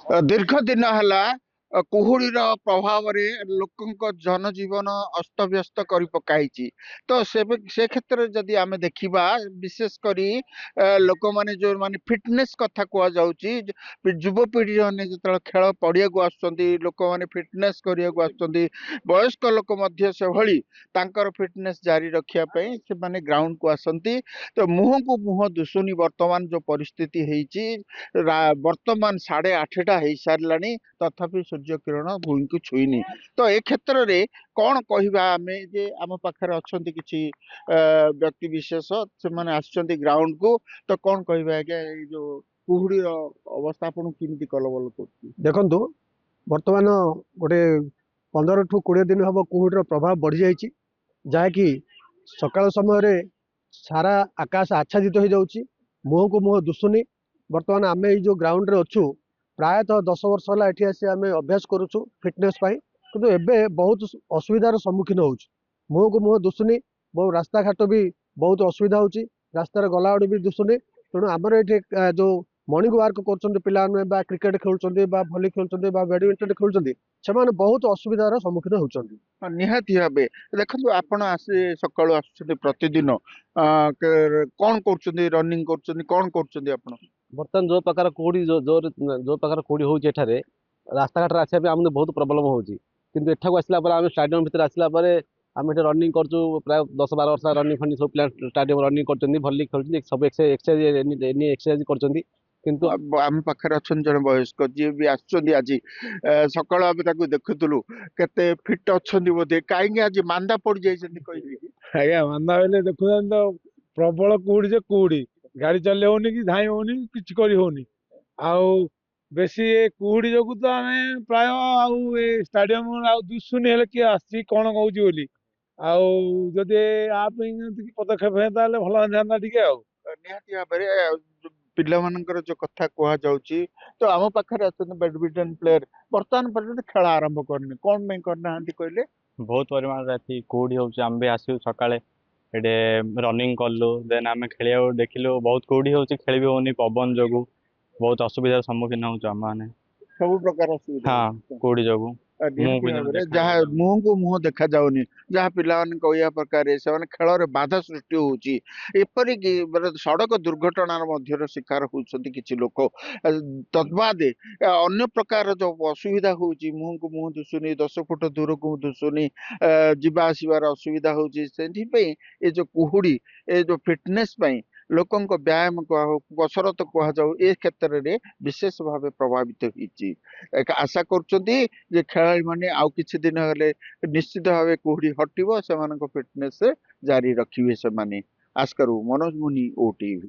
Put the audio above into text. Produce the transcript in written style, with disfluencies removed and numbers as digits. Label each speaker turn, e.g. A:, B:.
A: ଦୀର୍ଘ ଦିନ ହେଲା କୁହୁଡିର ପ୍ରଭାବରେ ଲୋକଙ୍କ ଜନଜୀବନ ଅସ୍ତବ୍ୟସ୍ତ କରି ପକାଇଛି। ତ ସେ କ୍ଷେତ୍ରରେ ଯଦି ଆମେ ଦେଖିବା, ବିଶେଷ କରି ଲୋକମାନେ ଯୋଉମାନେ ଫିଟନେସ୍ କଥା କୁହାଯାଉଛି, ଯୁବପିଢି ମାନେ ଯେତେବେଳେ ଖେଳ ପଡିଆକୁ ଆସୁଛନ୍ତି, ଲୋକମାନେ ଫିଟନେସ୍ କରିବାକୁ ଆସୁଛନ୍ତି, ବୟସ୍କ ଲୋକ ମଧ୍ୟ ସେଭଳି ତାଙ୍କର ଫିଟନେସ୍ ଜାରି ରଖିବା ପାଇଁ ସେମାନେ ଗ୍ରାଉଣ୍ଡକୁ ଆସନ୍ତି। ତ ମୁହଁକୁ ମୁହଁ ଦୁଶୁନି ବର୍ତ୍ତମାନ ଯୋଉ ପରିସ୍ଥିତି ହେଇଛି। ବର୍ତ୍ତମାନ 8:30 ହେଇସାରିଲାଣି, ତଥାପି ସୂର୍ଯ୍ୟ କିରଣ ଭୂଇଁକୁ ଛୁଇଁନି। ତ ଏ କ୍ଷେତ୍ରରେ କଣ କହିବା ଆମେ, ଯେ ଆମ ପାଖରେ ଅଛନ୍ତି କିଛି ବ୍ୟକ୍ତି ବିଶେଷ, ସେମାନେ ଆସିଛନ୍ତି ଗ୍ରାଉଣ୍ଡକୁ। ତ କଣ କହିବା ଆଜ୍ଞା, ଏଇ ଯୋଉ କୁହୁଡିର ଅବସ୍ଥା ଆପଣଙ୍କୁ କେମିତି କଲବଲ କରୁଛି?
B: ଦେଖନ୍ତୁ, ବର୍ତ୍ତମାନ ଗୋଟେ 15 ଠୁ 20 ଦିନ ହବ କୁହୁଡିର ପ୍ରଭାବ ବଢି ଯାଇଛି, ଯାହାକି ସକାଳ ସମୟରେ ସାରା ଆକାଶ ଆଚ୍ଛାଦିତ ହେଇଯାଉଛି, ମୁହଁକୁ ମୁହଁ ଦୁଶୁନି। ବର୍ତ୍ତମାନ ଆମେ ଏଇ ଯୋଉ ଗ୍ରାଉଣ୍ଡରେ ଅଛୁ, ପ୍ରାୟତଃ 10 ବର୍ଷ ହେଲା ଏଠି ଆସି ଆମେ ଅଭ୍ୟାସ କରୁଛୁ ଫିଟନେସ୍ ପାଇଁ, କିନ୍ତୁ ଏବେ ବହୁତ ଅସୁବିଧାର ସମ୍ମୁଖୀନ ହଉଛି। ମୁହଁକୁ ମୁହଁ ଦୁଶୁନି, ବହୁ ରାସ୍ତାଘାଟ ବି ବହୁତ ଅସୁବିଧା ହଉଛି, ରାସ୍ତାରେ ଗଲାବେଳେ ବି ଦୁଶୁନି। ତେଣୁ ଆମର ଏଠି ଯୋଉ ମର୍ଣ୍ଣିଂ ୱାର୍କ କରୁଛନ୍ତି ପିଲାମାନେ, ବା କ୍ରିକେଟ ଖେଳୁଛନ୍ତି, ବା ଭଲି ଖେଳୁଛନ୍ତି, ବା ବ୍ୟାଡମିଣ୍ଟନ ଖେଳୁଛନ୍ତି, ସେମାନେ ବହୁତ ଅସୁବିଧାର ସମ୍ମୁଖୀନ ହେଉଛନ୍ତି।
A: ନିହାତି ଭାବେ। ଦେଖନ୍ତୁ, ଆପଣ ସକାଳୁ ଆସୁଛନ୍ତି ପ୍ରତିଦିନ, କଣ କରୁଛନ୍ତି? ରନିଂ କରୁଛନ୍ତି? କଣ କରୁଛନ୍ତି ଆପଣ?
C: ବର୍ତ୍ତମାନ ଯୋଉ ପ୍ରକାର କୁହୁଡି ଯୋଉ ପ୍ରକାର କୁହୁଡି ହଉଛି ଏଠାରେ, ରାସ୍ତାଘାଟରେ ଆସିବା ପାଇଁ ଆମକୁ ବହୁତ ପ୍ରୋବ୍ଲେମ ହଉଛି। କିନ୍ତୁ ଏଠାକୁ ଆସିଲା ପରେ, ଆମେ ଷ୍ଟାଡିୟମ ଭିତରେ ଆସିଲା ପରେ ଆମେ ଏଠି ରନିଂ କରୁଛୁ। ପ୍ରାୟ 10-12 ବର୍ଷ ରନିଂ ଫନିଂ ସବୁ ପିଲା ଷ୍ଟାଡିୟମ ରନିଂ କରୁଛନ୍ତି, ଭଲି ଖେଳୁଛନ୍ତି, ସବୁ ଏକ୍ସରସାଇଜ କରୁଛନ୍ତି। କିନ୍ତୁ
A: ଆମ ପାଖରେ ଅଛନ୍ତି ଜଣେ ବୟସ୍କ, ଯିଏ ବି ଆସୁଛନ୍ତି ଆଜି। ସକାଳୁ ଆମେ ତାକୁ ଦେଖୁଥିଲୁ, କେତେ ଫିଟ୍ ଅଛନ୍ତି ବୋଧେ। କାହିଁକି ଆଜି ମାନ୍ଦା ପଡିଯାଇଛନ୍ତି କହିବେ କି?
D: ଆଜ୍ଞା, ମାନ୍ଦା ବେଲେ ଦେଖୁଛନ୍ତି ତ, ପ୍ରବଳ କୁହୁଡି ଯେ କୁହୁଡି, ଗାଡି ଚଲେଇ ହଉନି, କି ଧାଇଁ ହଉନି, କିଛି କରି ହଉନି। ଆଉ ବେଶୀ ଏ କୁହୁଡି ଯୋଗୁ ତ ଆମେ ପ୍ରାୟ ଆଉ ଏ ଷ୍ଟାଡିୟମ ଆଉ ଦିଶୁନି, ହେଲେ କିଏ ଆସିଛି କଣ କହୁଛି ବୋଲି। ଆଉ ଯଦି ଆ ପାଇଁ କିଛି ପଦକ୍ଷେପ ହୁଅନ୍ତା ତାହେଲେ ଭଲ ହେଇଥାନ୍ତା ଟିକେ ଆଉ।
A: ନିହାତି ଭାବରେ ପିଲାମାନଙ୍କର ଯୋଉ କଥା କୁହାଯାଉଛି, ତ ଆମ ପାଖରେ ଅଛନ୍ତି ବ୍ୟାଡମିଣ୍ଟନ ପ୍ଲେୟର, ବର୍ତ୍ତମାନ ପର୍ଯ୍ୟନ୍ତ ଖେଳ ଆରମ୍ଭ କରିନି। କଣ ପାଇଁ କରିନାହାନ୍ତି କହିଲେ?
E: ବହୁତ ପରିମାଣରେ ଏଠି କୁହୁଡି ହଉଛି। ଆମେ ବି ଆସିବୁ ସକାଳେ ଏଠି ରନିଂ କଲୁ, ଦେନ୍ ଆମେ ଖେଳିବାକୁ ଦେଖିଲୁ, ବହୁତ କୁହୁଡି ହଉଛି, ଖେଳି ବି ହଉନି ପବନ ଯୋଗୁ। ବହୁତ ଅସୁବିଧାର ସମ୍ମୁଖୀନ ହଉଛୁ ଆମମାନେ।
A: ସବୁ ପ୍ରକାର ଅସୁବିଧା
E: ହଁ,
A: ହଉଛି।
E: କୁହୁଡି ଯୋଗୁ
A: ନିହାତି
E: ମୁହଁକୁ
A: ଭାବରେ,
E: ଦେଖା
A: ଯାହା
E: ଯାଉନି।
A: ମୁହଁକୁ ମୁହଁ ଦେଖା ଯାଉନି, ଯାହା ପିଲାମାନେ କହିବା ପ୍ରକାର ସେମାନେ ଖେଳରେ ବାଧା ସୃଷ୍ଟି ହଉଛି। ଏପରିକି ସଡକ ଦୁର୍ଘଟଣାର ମଧ୍ୟର ଶିକାର ହଉଛନ୍ତି କିଛି ଲୋକ। ତଦ୍ବାଦେ ଅନ୍ୟ ପ୍ରକାର ଯୋଉ ଅସୁବିଧା ହଉଛି, ମୁହଁକୁ ମୁହଁ ଦୁଶୁନି, 10 ଫୁଟ ଦୂରକୁ ଦୁଶୁନି, ଯିବା ଆସିବାର ଅସୁବିଧା ହଉଛି। ସେଥିପାଇଁ ଏ ଯୋଉ କୁହୁଡି, ଏ ଯୋଉ ଫିଟନେସ୍ ପାଇଁ ଲୋକଙ୍କ ବ୍ୟାୟାମ କୁହାଯାଉ, କସରତ କୁହାଯାଉ, ଏ କ୍ଷେତ୍ରରେ ବିଶେଷ ଭାବେ ପ୍ରଭାବିତ ହେଇଛି। ଆଶା କରୁଛନ୍ତି ଯେ ଖେଳାଳି ମାନେ ଆଉ କିଛି ଦିନ ହେଲେ ନିଶ୍ଚିତ ଭାବେ କୁହୁଡି ହଟିବ, ସେମାନଙ୍କ ଫିଟନେସ୍ ଜାରି ରଖିବେ ସେମାନେ। ଆସ୍କାରୁ ମନୋଜ ମୁନି, OTV।